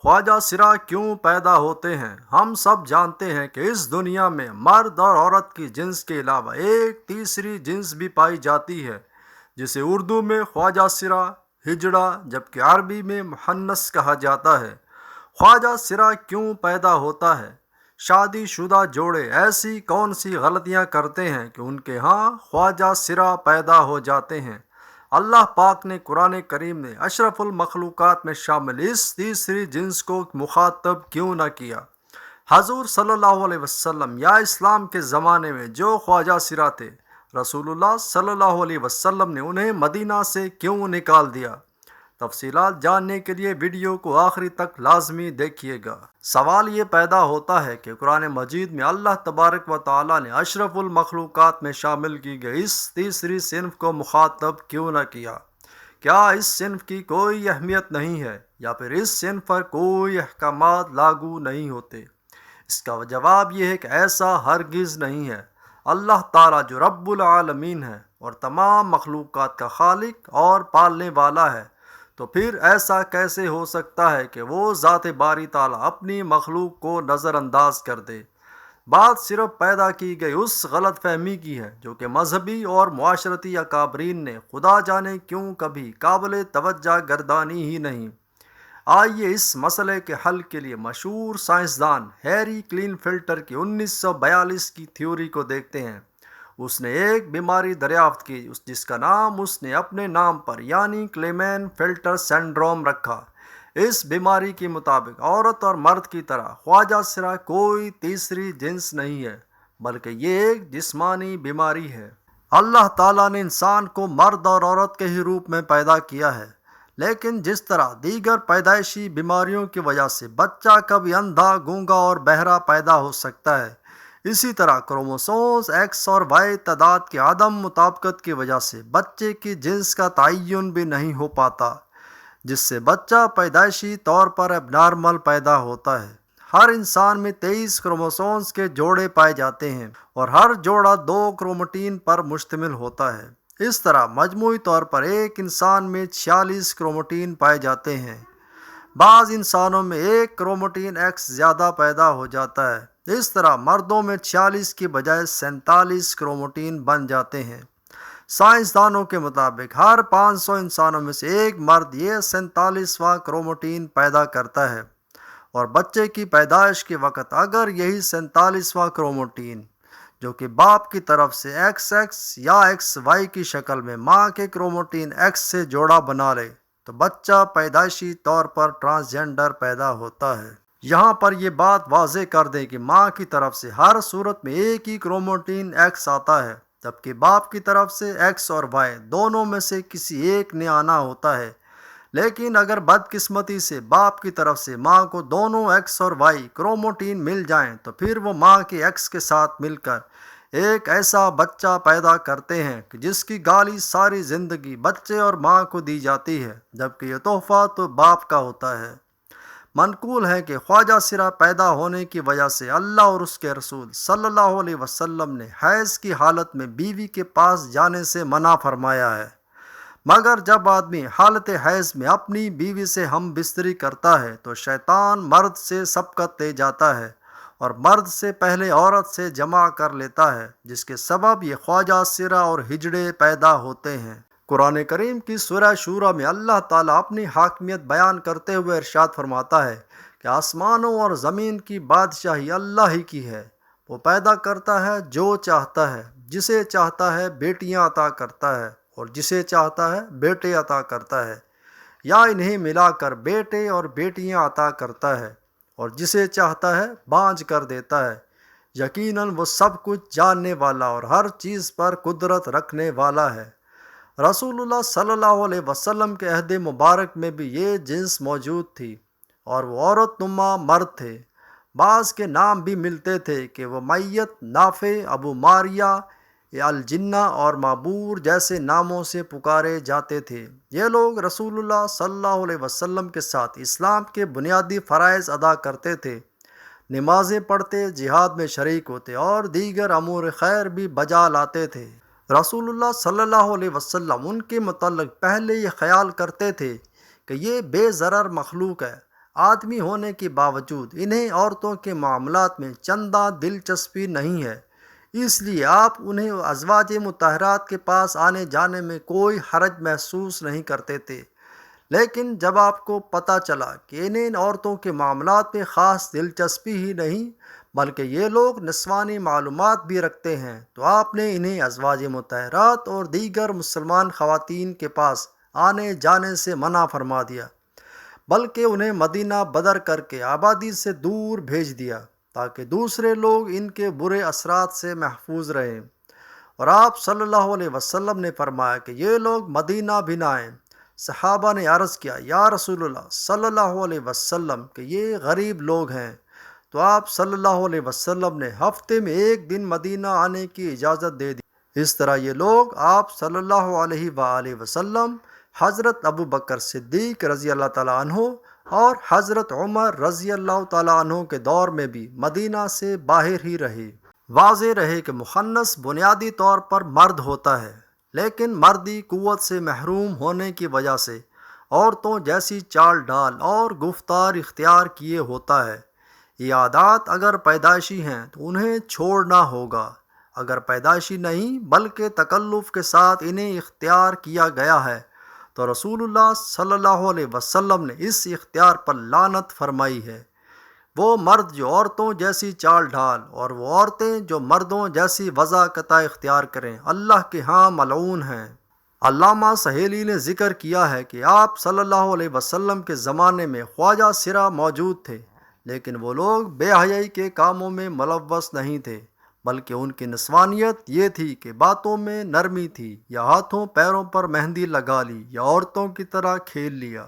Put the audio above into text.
خواجہ سرا کیوں پیدا ہوتے ہیں؟ ہم سب جانتے ہیں کہ اس دنیا میں مرد اور عورت کی جنس کے علاوہ ایک تیسری جنس بھی پائی جاتی ہے، جسے اردو میں خواجہ سرا، ہجڑا، جبکہ عربی میں مہنس کہا جاتا ہے۔ خواجہ سرا کیوں پیدا ہوتا ہے؟ شادی شدہ جوڑے ایسی کون سی غلطیاں کرتے ہیں کہ ان کے ہاں خواجہ سرا پیدا ہو جاتے ہیں؟ اللہ پاک نے قرآن کریم میں اشرف المخلوقات میں شامل اس تیسری جنس کو مخاطب کیوں نہ کیا؟ حضور صلی اللہ علیہ وسلم یا اسلام کے زمانے میں جو خواجہ سرا تھے، رسول اللہ صلی اللہ علیہ وسلم نے انہیں مدینہ سے کیوں نکال دیا؟ تفصیلات جاننے کے لیے ویڈیو کو آخری تک لازمی دیکھیے گا۔ سوال یہ پیدا ہوتا ہے کہ قرآن مجید میں اللہ تبارک و تعالیٰ نے اشرف المخلوقات میں شامل کی گئی اس تیسری صنف کو مخاطب کیوں نہ کیا؟ کیا اس صنف کی کوئی اہمیت نہیں ہے یا پھر اس صنف پر کوئی احکامات لاگو نہیں ہوتے؟ اس کا جواب یہ ہے کہ ایسا ہرگز نہیں ہے۔ اللہ تعالیٰ جو رب العالمین ہے اور تمام مخلوقات کا خالق اور پالنے والا ہے، تو پھر ایسا کیسے ہو سکتا ہے کہ وہ ذات باری تعالیٰ اپنی مخلوق کو نظر انداز کر دے؟ بات صرف پیدا کی گئی اس غلط فہمی کی ہے جو کہ مذہبی اور معاشرتی اکابرین نے خدا جانے کیوں کبھی قابل توجہ گردانی ہی نہیں۔ آئیے اس مسئلے کے حل کے لیے مشہور سائنسدان ہیری کلین فلٹر کی 1942 کی تھیوری کو دیکھتے ہیں۔ اس نے ایک بیماری دریافت کی جس کا نام اس نے اپنے نام پر یعنی کلیمین فلٹر سنڈروم رکھا۔ اس بیماری کے مطابق عورت اور مرد کی طرح خواجہ سرا کوئی تیسری جنس نہیں ہے، بلکہ یہ ایک جسمانی بیماری ہے۔ اللہ تعالیٰ نے انسان کو مرد اور عورت کے ہی روپ میں پیدا کیا ہے، لیکن جس طرح دیگر پیدائشی بیماریوں کی وجہ سے بچہ کبھی اندھا، گونگا اور بہرا پیدا ہو سکتا ہے، اسی طرح کروموسومز ایکس اور وائی تعداد کی عدم مطابقت کی وجہ سے بچے کی جنس کا تعین بھی نہیں ہو پاتا، جس سے بچہ پیدائشی طور پر اب نارمل پیدا ہوتا ہے۔ ہر انسان میں 23 کروموسومز کے جوڑے پائے جاتے ہیں اور ہر جوڑا 2 کروموٹین پر مشتمل ہوتا ہے۔ اس طرح مجموعی طور پر ایک انسان میں 46 کروموٹین پائے جاتے ہیں۔ بعض انسانوں میں ایک کروموٹین ایکس زیادہ پیدا ہو جاتا ہے۔ اس طرح مردوں میں 46 کی بجائے 47 کروموٹین بن جاتے ہیں۔ سائنسدانوں کے مطابق ہر 500 انسانوں میں سے ایک مرد یہ 47واں کروموٹین پیدا کرتا ہے، اور بچے کی پیدائش کے وقت اگر یہی 47واں کروموٹین جو کہ باپ کی طرف سے ایکس ایکس یا ایکس وائی کی شکل میں ماں کے کروموٹین ایکس سے جوڑا بنا لے تو بچہ پیدائشی طور پر ٹرانسجنڈر پیدا ہوتا ہے۔ یہاں پر یہ بات واضح کر دیں کہ ماں کی طرف سے ہر صورت میں ایک ہی کروموٹین ایکس آتا ہے، جبکہ باپ کی طرف سے ایکس اور وائی دونوں میں سے کسی ایک نے آنا ہوتا ہے۔ لیکن اگر بدقسمتی سے باپ کی طرف سے ماں کو دونوں ایکس اور وائی کروموٹین مل جائیں تو پھر وہ ماں کے ایکس کے ساتھ مل کر ایک ایسا بچہ پیدا کرتے ہیں کہ جس کی گالی ساری زندگی بچے اور ماں کو دی جاتی ہے، جبکہ یہ تحفہ تو باپ کا ہوتا ہے۔ منقول ہے کہ خواجہ سرا پیدا ہونے کی وجہ سے اللہ اور اس کے رسول صلی اللہ علیہ وسلم نے حیض کی حالت میں بیوی کے پاس جانے سے منع فرمایا ہے، مگر جب آدمی حالت حیض میں اپنی بیوی سے ہم بستری کرتا ہے تو شیطان مرد سے سبقت لے جاتا ہے اور مرد سے پہلے عورت سے جمع کر لیتا ہے، جس کے سبب یہ خواجہ سرا اور ہجڑے پیدا ہوتے ہیں۔ قرآن کریم کی سورہ شورى میں اللہ تعالیٰ اپنی حاکمیت بیان کرتے ہوئے ارشاد فرماتا ہے کہ آسمانوں اور زمین کی بادشاہی اللہ ہی کی ہے، وہ پیدا کرتا ہے جو چاہتا ہے، جسے چاہتا ہے بیٹیاں عطا کرتا ہے اور جسے چاہتا ہے بیٹے عطا کرتا ہے، یا انہیں ملا کر بیٹے اور بیٹیاں عطا کرتا ہے، اور جسے چاہتا ہے بانجھ کر دیتا ہے۔ یقیناً وہ سب کچھ جاننے والا اور ہر چیز پر قدرت رکھنے والا ہے۔ رسول اللہ صلی اللہ علیہ وسلم کے عہد مبارک میں بھی یہ جنس موجود تھی اور وہ عورت نما مرد تھے۔ بعض کے نام بھی ملتے تھے کہ وہ میت، نافع، ابو ماریہ، الجنہ اور معبور جیسے ناموں سے پکارے جاتے تھے۔ یہ لوگ رسول اللہ صلی اللہ علیہ وسلم کے ساتھ اسلام کے بنیادی فرائض ادا کرتے تھے، نمازیں پڑھتے، جہاد میں شریک ہوتے اور دیگر امور خیر بھی بجا لاتے تھے۔ رسول اللہ صلی اللہ علیہ وسلم ان کے متعلق پہلے یہ خیال کرتے تھے کہ یہ بے ضرر مخلوق ہے، آدمی ہونے کے باوجود انہیں عورتوں کے معاملات میں چنداں دلچسپی نہیں ہے، اس لیے آپ انہیں ازواج مطہرات کے پاس آنے جانے میں کوئی حرج محسوس نہیں کرتے تھے۔ لیکن جب آپ کو پتہ چلا کہ انہیں عورتوں کے معاملات میں خاص دلچسپی ہی نہیں بلکہ یہ لوگ نسوانی معلومات بھی رکھتے ہیں، تو آپ نے انہیں ازواج مطہرات اور دیگر مسلمان خواتین کے پاس آنے جانے سے منع فرما دیا، بلکہ انہیں مدینہ بدر کر کے آبادی سے دور بھیج دیا تاکہ دوسرے لوگ ان کے برے اثرات سے محفوظ رہیں۔ اور آپ صلی اللہ علیہ وسلم نے فرمایا کہ یہ لوگ مدینہ بھی نہ آئیں۔ صحابہ نے عرض کیا، یا رسول اللہ صلی اللہ علیہ وسلم کہ یہ غریب لوگ ہیں، تو آپ صلی اللہ علیہ وسلم نے ہفتے میں ایک دن مدینہ آنے کی اجازت دے دی۔ اس طرح یہ لوگ آپ صلی اللہ علیہ وآلہ وسلم، حضرت ابو بکر صدیق رضی اللہ تعالیٰ عنہ اور حضرت عمر رضی اللہ تعالیٰ عنہ کے دور میں بھی مدینہ سے باہر ہی رہے۔ واضح رہے کہ مخنث بنیادی طور پر مرد ہوتا ہے، لیکن مردی قوت سے محروم ہونے کی وجہ سے عورتوں جیسی چال ڈال اور گفتار اختیار کیے ہوتا ہے۔ یہ عادات اگر پیدائشی ہیں تو انہیں چھوڑنا ہوگا، اگر پیدائشی نہیں بلکہ تکلف کے ساتھ انہیں اختیار کیا گیا ہے تو رسول اللہ صلی اللہ علیہ وسلم نے اس اختیار پر لعنت فرمائی ہے۔ وہ مرد جو عورتوں جیسی چال ڈھال اور وہ عورتیں جو مردوں جیسی وضاقت اختیار کریں، اللہ کے ہاں ملعون ہیں۔ علامہ سہیلی نے ذکر کیا ہے کہ آپ صلی اللہ علیہ وسلم کے زمانے میں خواجہ سرا موجود تھے، لیکن وہ لوگ بے حیائی کے کاموں میں ملوث نہیں تھے، بلکہ ان کی نسوانیت یہ تھی کہ باتوں میں نرمی تھی، یا ہاتھوں پیروں پر مہندی لگا لی یا عورتوں کی طرح کھیل لیا۔